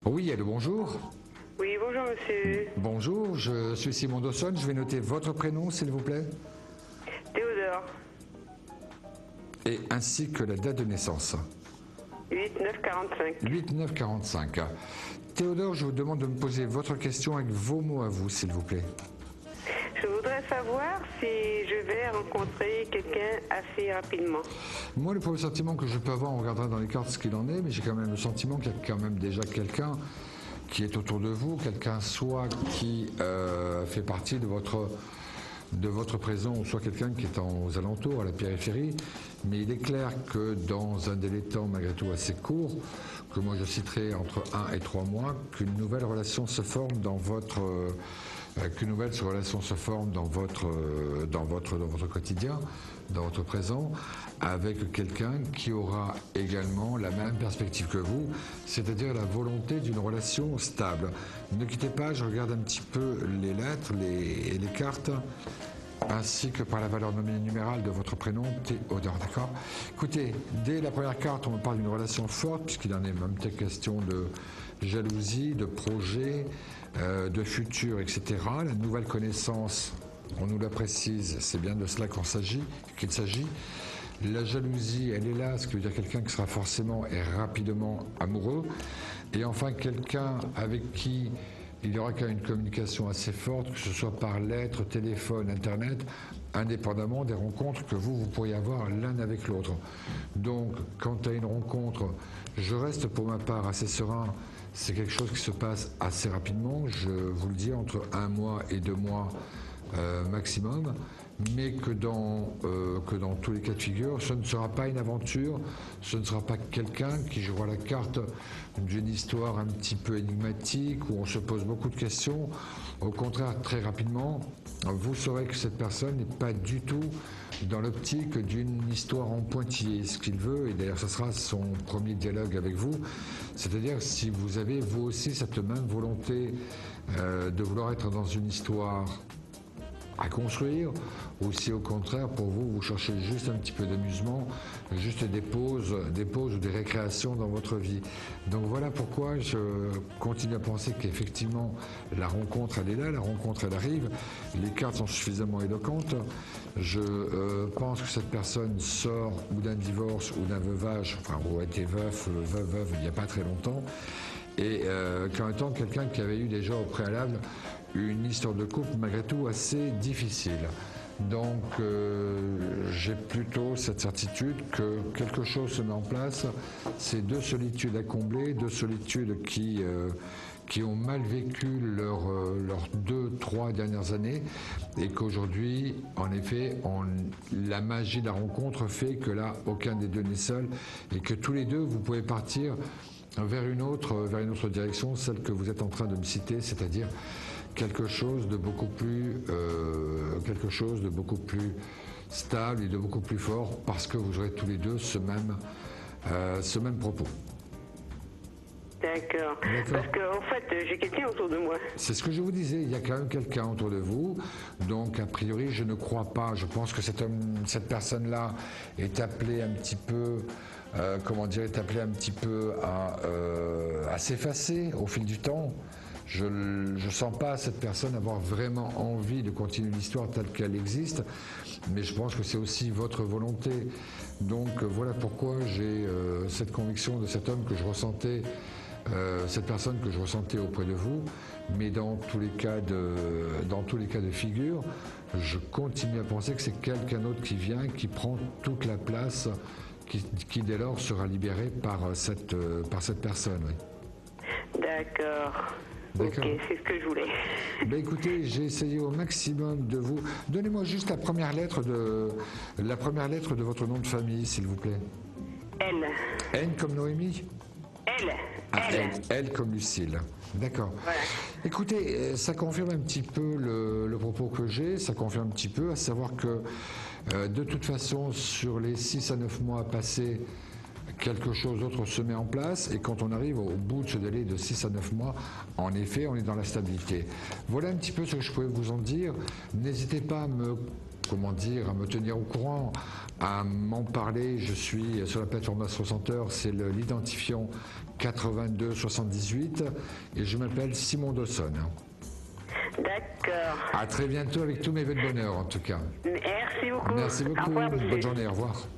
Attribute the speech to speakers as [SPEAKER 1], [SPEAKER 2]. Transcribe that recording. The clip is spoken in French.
[SPEAKER 1] Oui, allô, bonjour.
[SPEAKER 2] Oui, bonjour monsieur.
[SPEAKER 1] Bonjour, je suis Simon Dawson. Je vais noter votre prénom, s'il vous plaît,
[SPEAKER 2] Théodore.
[SPEAKER 1] et ainsi que la date de naissance.
[SPEAKER 2] 8-9-45.
[SPEAKER 1] 8-9-45. Théodore, je vous demande de me poser votre question avec vos mots à vous, s'il vous plaît.
[SPEAKER 2] Je voudrais savoir si je vais rencontrer quelqu'un assez rapidement.
[SPEAKER 1] Moi, le premier sentiment que je peux avoir, on regardera dans les cartes ce qu'il en est, mais j'ai quand même le sentiment qu'il y a quand même déjà quelqu'un qui est autour de vous, quelqu'un soit qui fait partie de votre présent, ou soit quelqu'un qui est aux alentours, à la périphérie. Mais il est clair que dans un délai de temps malgré tout assez court, que moi je citerai entre 1 et 3 mois, qu'une nouvelle relation se forme dans votre quotidien, dans votre présent, avec quelqu'un qui aura également la même perspective que vous, c'est-à-dire la volonté d'une relation stable. Ne quittez pas, je regarde un petit peu les lettres et les cartes, ainsi que par la valeur nominée numérale de votre prénom, Théodore, d'accord? Écoutez, dès la première carte, on me parle d'une relation forte, puisqu'il en est même question de jalousie, de projet, de futur, etc. La nouvelle connaissance, on nous la précise, c'est bien de cela qu'il s'agit. La jalousie, elle est là, ce qui veut dire quelqu'un qui sera forcément et rapidement amoureux. Et enfin, quelqu'un avec qui il y aura quand même une communication assez forte, que ce soit par lettre, téléphone, internet, indépendamment des rencontres que vous pourriez avoir l'un avec l'autre. Donc, quant à une rencontre, je reste pour ma part assez serein. C'est quelque chose qui se passe assez rapidement, je vous le dis, entre 1 mois et 2 mois maximum, mais que dans tous les cas de figure, ce ne sera pas une aventure, ce ne sera pas quelqu'un qui jouera la carte d'une histoire un petit peu énigmatique, où on se pose beaucoup de questions. Au contraire, très rapidement, vous saurez que cette personne n'est pas du tout dans l'optique d'une histoire en pointillé. Ce qu'il veut, et d'ailleurs ce sera son premier dialogue avec vous, c'est-à-dire si vous avez vous aussi cette même volonté de vouloir être dans une histoire à construire, ou si au contraire pour vous, vous cherchez juste un petit peu d'amusement, juste des pauses ou des récréations dans votre vie. Donc voilà pourquoi je continue à penser qu'effectivement la rencontre elle est là, la rencontre elle arrive, les cartes sont suffisamment éloquentes. Je pense que cette personne sort ou d'un divorce ou d'un veuvage, enfin ou a été veuve il n'y a pas très longtemps, et qu'en même temps quelqu'un qui avait eu déjà au préalable une histoire de couple malgré tout assez difficile. Donc j'ai plutôt cette certitude que quelque chose se met en place, c'est deux solitudes à combler, deux solitudes qui ont mal vécu leurs 2-3 dernières années, et qu'aujourd'hui, en effet, la magie de la rencontre fait que là, aucun des deux n'est seul, et que tous les deux, vous pouvez partir vers une autre direction, celle que vous êtes en train de me citer, c'est-à-dire quelque chose de beaucoup plus stable et de beaucoup plus fort, parce que vous aurez tous les deux ce même propos.
[SPEAKER 2] D'accord. Parce qu'en fait, j'ai quelqu'un autour de moi.
[SPEAKER 1] C'est ce que je vous disais, il y a quand même quelqu'un autour de vous, donc a priori je ne crois pas, je pense que cette personne-là est appelée un petit peu, à s'effacer au fil du temps. Je ne sens pas cette personne avoir vraiment envie de continuer l'histoire telle qu'elle existe, mais je pense que c'est aussi votre volonté. Donc voilà pourquoi j'ai cette conviction de cet homme que je ressentais, cette personne que je ressentais auprès de vous, mais dans tous les cas de figure, je continue à penser que c'est quelqu'un d'autre qui vient, qui prend toute la place, qui dès lors sera libéré par cette personne. Oui.
[SPEAKER 2] D'accord. Ok, c'est ce que je voulais.
[SPEAKER 1] Ben écoutez, j'ai essayé au maximum de vous. Donnez-moi juste la première lettre de votre nom de famille, s'il vous plaît.
[SPEAKER 2] L.
[SPEAKER 1] N comme Noémie.
[SPEAKER 2] L.
[SPEAKER 1] Ah, L comme Lucille. D'accord.
[SPEAKER 2] Voilà.
[SPEAKER 1] Écoutez, ça confirme un petit peu le propos que j'ai, ça confirme un petit peu, à savoir que de toute façon, sur les 6 à 9 mois passés, quelque chose d'autre se met en place, et quand on arrive au bout de ce délai de 6 à 9 mois, en effet, on est dans la stabilité. Voilà un petit peu ce que je pouvais vous en dire. N'hésitez pas à me comment dire, à me tenir au courant, à m'en parler. Je suis sur la plateforme As 60 heures, c'est l'identifiant 8278 et je m'appelle Simon Dawson.
[SPEAKER 2] D'accord.
[SPEAKER 1] À très bientôt avec tous mes vœux de bonheur en tout cas.
[SPEAKER 2] Merci beaucoup.
[SPEAKER 1] Merci beaucoup.
[SPEAKER 2] Au revoir, monsieur.
[SPEAKER 1] Bonne journée. Au revoir.